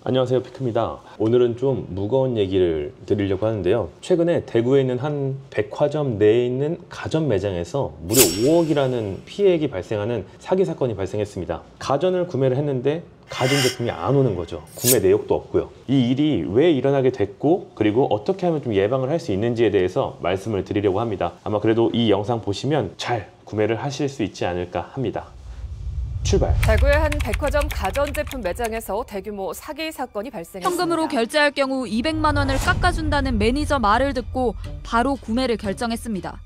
안녕하세요, 피크입니다. 오늘은 좀 무거운 얘기를 드리려고 하는데요. 최근에 대구에 있는 한 백화점 내에 있는 가전 매장에서 무려 5억이라는 피해액이 발생하는 사기 사건이 발생했습니다. 가전을 구매를 했는데 가전제품이 안 오는 거죠. 구매 내역도 없고요. 이 일이 왜 일어나게 됐고, 그리고 어떻게 하면 좀 예방을 할 수 있는지에 대해서 말씀을 드리려고 합니다. 아마 그래도 이 영상 보시면 잘 구매를 하실 수 있지 않을까 합니다. 출발. 대구의 한 백화점 가전제품 매장에서 대규모 사기 사건이 발생했습니다. 현금으로 결제할 경우 200만 원을 깎아준다는 매니저 말을 듣고 바로 구매를 결정했습니다.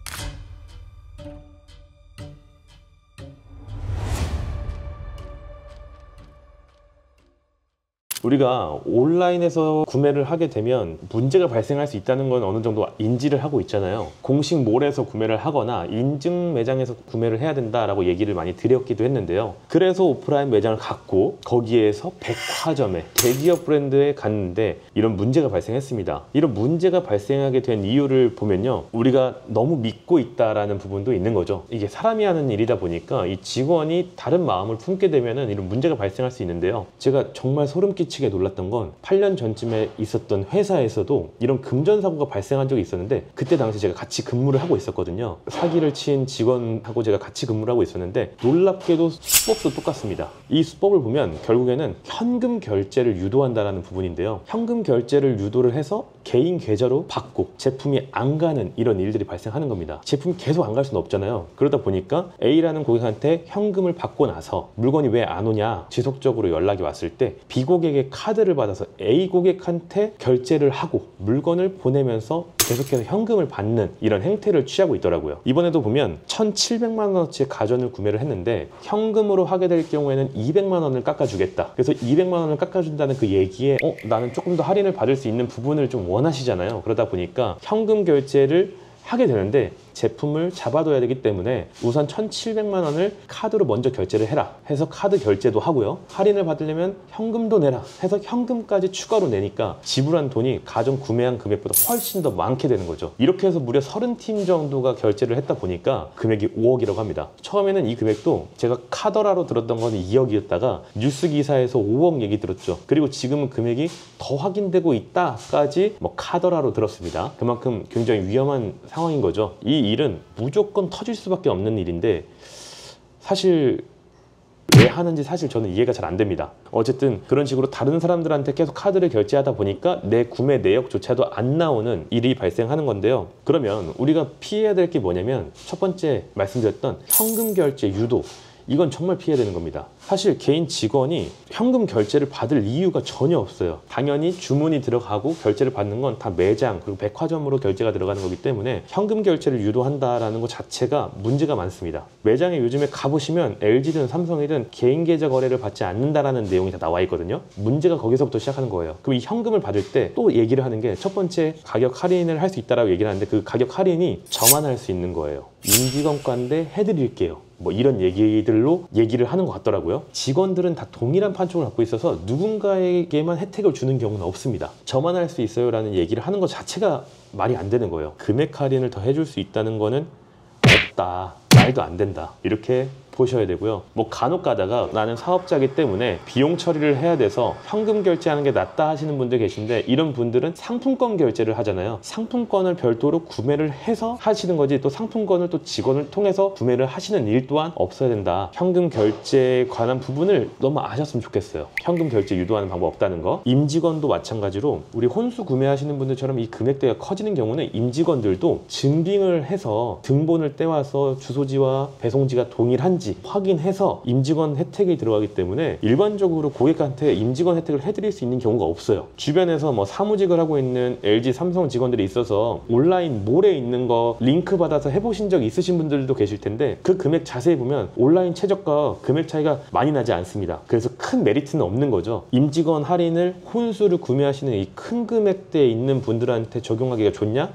우리가 온라인에서 구매를 하게 되면 문제가 발생할 수 있다는 건 어느 정도 인지를 하고 있잖아요. 공식 몰에서 구매를 하거나 인증 매장에서 구매를 해야 된다라고 얘기를 많이 드렸기도 했는데요. 그래서 오프라인 매장을 갖고 거기에서 백화점에 대기업 브랜드에 갔는데 이런 문제가 발생했습니다. 이런 문제가 발생하게 된 이유를 보면요, 우리가 너무 믿고 있다라는 부분도 있는 거죠. 이게 사람이 하는 일이다 보니까 이 직원이 다른 마음을 품게 되면 이런 문제가 발생할 수 있는데요. 제가 정말 소름 끼치게 놀랐던 건 8년 전쯤에 있었던 회사에서도 이런 금전사고가 발생한 적이 있었는데, 그때 당시 제가 같이 근무를 하고 있었거든요. 사기를 친 직원하고 제가 같이 근무를 하고 있었는데 놀랍게도 수법도 똑같습니다. 이 수법을 보면 결국에는 현금 결제를 유도한다는 부분인데요. 현금 결제를 유도를 해서 개인 계좌로 받고 제품이 안 가는 이런 일들이 발생하는 겁니다. 제품이 계속 안 갈 수는 없잖아요. 그러다 보니까 A라는 고객한테 현금을 받고 나서 물건이 왜 안 오냐 지속적으로 연락이 왔을 때 B 고객의 카드를 받아서 A 고객한테 결제를 하고 물건을 보내면서 계속해서 현금을 받는 이런 행태를 취하고 있더라고요. 이번에도 보면 1,700만 원어치의 가전을 구매를 했는데 현금으로 하게 될 경우에는 200만 원을 깎아주겠다. 그래서 200만 원을 깎아준다는 그 얘기에 나는 조금 더 할인을 받을 수 있는 부분을 좀 원하시잖아요. 그러다 보니까 현금 결제를 하게 되는데 제품을 잡아둬야 되기 때문에 우선 1,700만 원을 카드로 먼저 결제를 해라 해서 카드 결제도 하고요. 할인을 받으려면 현금도 내라 해서 현금까지 추가로 내니까 지불한 돈이 가전 구매한 금액보다 훨씬 더 많게 되는 거죠. 이렇게 해서 무려 30팀 정도가 결제를 했다 보니까 금액이 5억이라고 합니다. 처음에는 이 금액도 제가 카더라로 들었던 건 2억이었다가 뉴스 기사에서 5억 얘기 들었죠. 그리고 지금은 금액이 더 확인되고 있다까지 카더라로 들었습니다. 그만큼 굉장히 위험한 상황인 거죠. 이 일은 무조건 터질 수밖에 없는 일인데 사실 왜 하는지 사실 저는 이해가 잘 안 됩니다. 어쨌든 그런 식으로 다른 사람들한테 계속 카드를 결제하다 보니까 내 구매 내역조차도 안 나오는 일이 발생하는 건데요. 그러면 우리가 피해야 될 게 뭐냐면 첫 번째 말씀드렸던 현금 결제 유도, 이건 정말 피해야 되는 겁니다. 사실 개인 직원이 현금 결제를 받을 이유가 전혀 없어요. 당연히 주문이 들어가고 결제를 받는 건 다 매장 그리고 백화점으로 결제가 들어가는 거기 때문에 현금 결제를 유도한다라는 것 자체가 문제가 많습니다. 매장에 요즘에 가보시면 LG든 삼성이든 개인 계좌 거래를 받지 않는다라는 내용이 다 나와 있거든요. 문제가 거기서부터 시작하는 거예요. 그럼 이 현금을 받을 때 또 얘기를 하는 게 첫 번째 가격 할인을 할 수 있다라고 얘기를 하는데 그 가격 할인이 저만 할 수 있는 거예요. 임직원과인데 해드릴게요. 이런 얘기들로 얘기를 하는 것 같더라고요. 직원들은 다 동일한 판촉을 갖고 있어서 누군가에게만 혜택을 주는 경우는 없습니다. 저만 할 수 있어요 라는 얘기를 하는 것 자체가 말이 안 되는 거예요. 금액 할인을 더 해줄 수 있다는 거는 없다, 말도 안 된다, 이렇게 보셔야 되고요. 간혹 가다가 나는 사업자이기 때문에 비용 처리를 해야 돼서 현금 결제하는 게 낫다 하시는 분들 계신데, 이런 분들은 상품권 결제를 하잖아요. 상품권을 별도로 구매를 해서 하시는 거지, 또 상품권을 또 직원을 통해서 구매를 하시는 일 또한 없어야 된다. 현금 결제에 관한 부분을 너무 아셨으면 좋겠어요. 현금 결제 유도하는 방법 없다는 거. 임직원도 마찬가지로 우리 혼수 구매하시는 분들처럼 이 금액대가 커지는 경우는 임직원들도 증빙을 해서 등본을 떼와서 주소지와 배송지가 동일한지 확인해서 임직원 혜택이 들어가기 때문에 일반적으로 고객한테 임직원 혜택을 해드릴 수 있는 경우가 없어요. 주변에서 사무직을 하고 있는 LG, 삼성 직원들이 있어서 온라인 몰에 있는 거 링크 받아서 해보신 적 있으신 분들도 계실 텐데, 그 금액 자세히 보면 온라인 최저가 금액 차이가 많이 나지 않습니다. 그래서 큰 메리트는 없는 거죠. 임직원 할인을 혼수를 구매하시는 이 큰 금액대에 있는 분들한테 적용하기가 좋냐?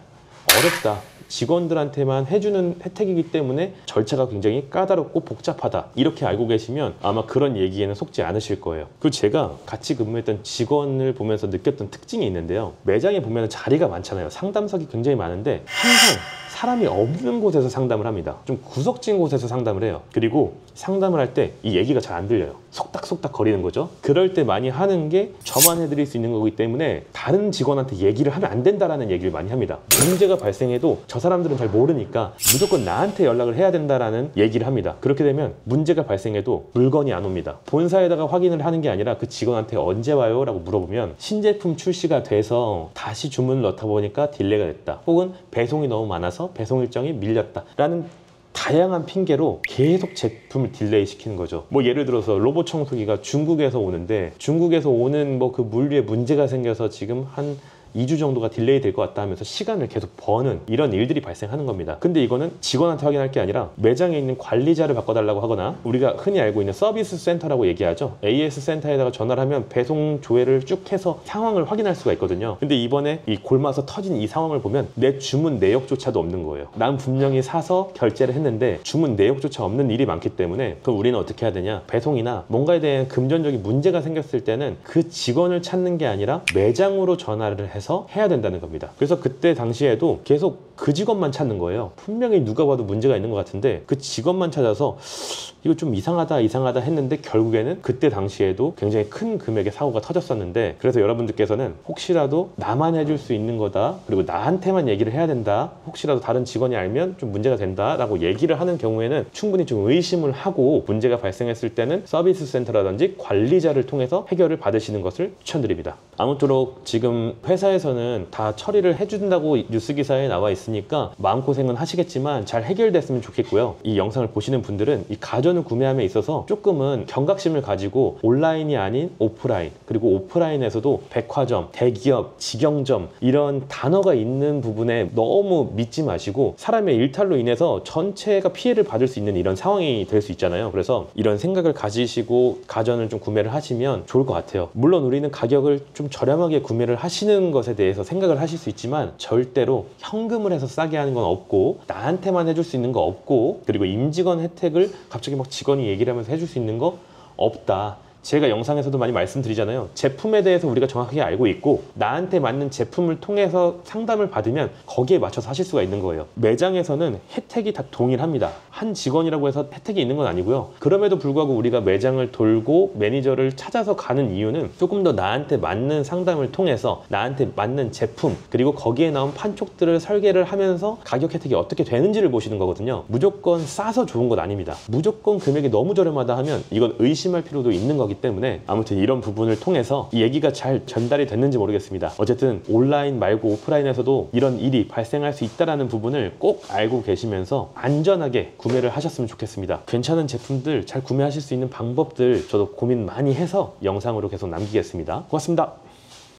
어렵다. 직원들한테만 해주는 혜택이기 때문에 절차가 굉장히 까다롭고 복잡하다, 이렇게 알고 계시면 아마 그런 얘기에는 속지 않으실 거예요. 그리고 제가 같이 근무했던 직원을 보면서 느꼈던 특징이 있는데요. 매장에 보면 자리가 많잖아요. 상담석이 굉장히 많은데 항상 사람이 없는 곳에서 상담을 합니다. 좀 구석진 곳에서 상담을 해요. 그리고 상담을 할 때 이 얘기가 잘 안 들려요. 속닥속닥 거리는 거죠. 그럴 때 많이 하는 게 저만 해드릴 수 있는 거기 때문에 다른 직원한테 얘기를 하면 안 된다라는 얘기를 많이 합니다. 문제가 발생해도 저 사람들은 잘 모르니까 무조건 나한테 연락을 해야 된다라는 얘기를 합니다. 그렇게 되면 문제가 발생해도 물건이 안 옵니다. 본사에다가 확인을 하는 게 아니라 그 직원한테 언제 와요? 라고 물어보면 신제품 출시가 돼서 다시 주문을 넣다 보니까 딜레이가 됐다. 혹은 배송이 너무 많아서 배송 일정이 밀렸다. 라는 다양한 핑계로 계속 제품을 딜레이 시키는 거죠. 뭐 예를 들어서 로봇 청소기가 중국에서 오는데 중국에서 오는 뭐 그 물류에 문제가 생겨서 지금 한 2주 정도가 딜레이 될 것 같다 하면서 시간을 계속 버는 이런 일들이 발생하는 겁니다. 근데 이거는 직원한테 확인할 게 아니라 매장에 있는 관리자를 바꿔달라고 하거나 우리가 흔히 알고 있는 서비스 센터라고 얘기하죠. AS 센터에다가 전화를 하면 배송 조회를 쭉 해서 상황을 확인할 수가 있거든요. 근데 이번에 이 골마서 터진 이 상황을 보면 내 주문 내역조차도 없는 거예요. 난 분명히 사서 결제를 했는데 주문 내역조차 없는 일이 많기 때문에 그럼 우리는 어떻게 해야 되냐? 배송이나 뭔가에 대한 금전적인 문제가 생겼을 때는 그 직원을 찾는 게 아니라 매장으로 전화를 해서 해야 된다는 겁니다. 그래서 그때 당시에도 계속 그 직원만 찾는 거예요. 분명히 누가 봐도 문제가 있는 것 같은데 그 직원만 찾아서 이거 좀 이상하다 했는데 결국에는 그때 당시에도 굉장히 큰 금액의 사고가 터졌었는데 그래서 여러분들께서는 혹시라도 나만 해줄 수 있는 거다 그리고 나한테만 얘기를 해야 된다 혹시라도 다른 직원이 알면 좀 문제가 된다 라고 얘기를 하는 경우에는 충분히 좀 의심을 하고 문제가 발생했을 때는 서비스 센터라든지 관리자를 통해서 해결을 받으시는 것을 추천드립니다. 아무쪼록 지금 회사에서는 다 처리를 해준다고 뉴스 기사에 나와 있으니까 마음고생은 하시겠지만 잘 해결됐으면 좋겠고요. 이 영상을 보시는 분들은 이 가전을 구매함에 있어서 조금은 경각심을 가지고 온라인이 아닌 오프라인 그리고 오프라인에서도 백화점, 대기업, 직영점 이런 단어가 있는 부분에 너무 믿지 마시고 사람의 일탈로 인해서 전체가 피해를 받을 수 있는 이런 상황이 될 수 있잖아요. 그래서 이런 생각을 가지시고 가전을 좀 구매를 하시면 좋을 것 같아요. 물론 우리는 가격을 좀 저렴하게 구매를 하시는 것에 대해서 생각을 하실 수 있지만 절대로 현금을 해서 싸게 하는 건 없고 나한테만 해줄 수 있는 거 없고 그리고 임직원 혜택을 갑자기 막 직원이 얘기를 하면서 해줄 수 있는 거 없다. 제가 영상에서도 많이 말씀드리잖아요. 제품에 대해서 우리가 정확하게 알고 있고 나한테 맞는 제품을 통해서 상담을 받으면 거기에 맞춰서 하실 수가 있는 거예요. 매장에서는 혜택이 다 동일합니다. 한 직원이라고 해서 혜택이 있는 건 아니고요. 그럼에도 불구하고 우리가 매장을 돌고 매니저를 찾아서 가는 이유는 조금 더 나한테 맞는 상담을 통해서 나한테 맞는 제품 그리고 거기에 나온 판촉들을 설계를 하면서 가격 혜택이 어떻게 되는지를 보시는 거거든요. 무조건 싸서 좋은 건 아닙니다. 무조건 금액이 너무 저렴하다 하면 이건 의심할 필요도 있는 거기 때문에 아무튼 이런 부분을 통해서 이 얘기가 잘 전달이 됐는지 모르겠습니다. 어쨌든 온라인 말고 오프라인에서도 이런 일이 발생할 수 있다는 부분을 꼭 알고 계시면서 안전하게 구매를 하셨으면 좋겠습니다. 괜찮은 제품들 잘 구매하실 수 있는 방법들 저도 고민 많이 해서 영상으로 계속 남기겠습니다. 고맙습니다.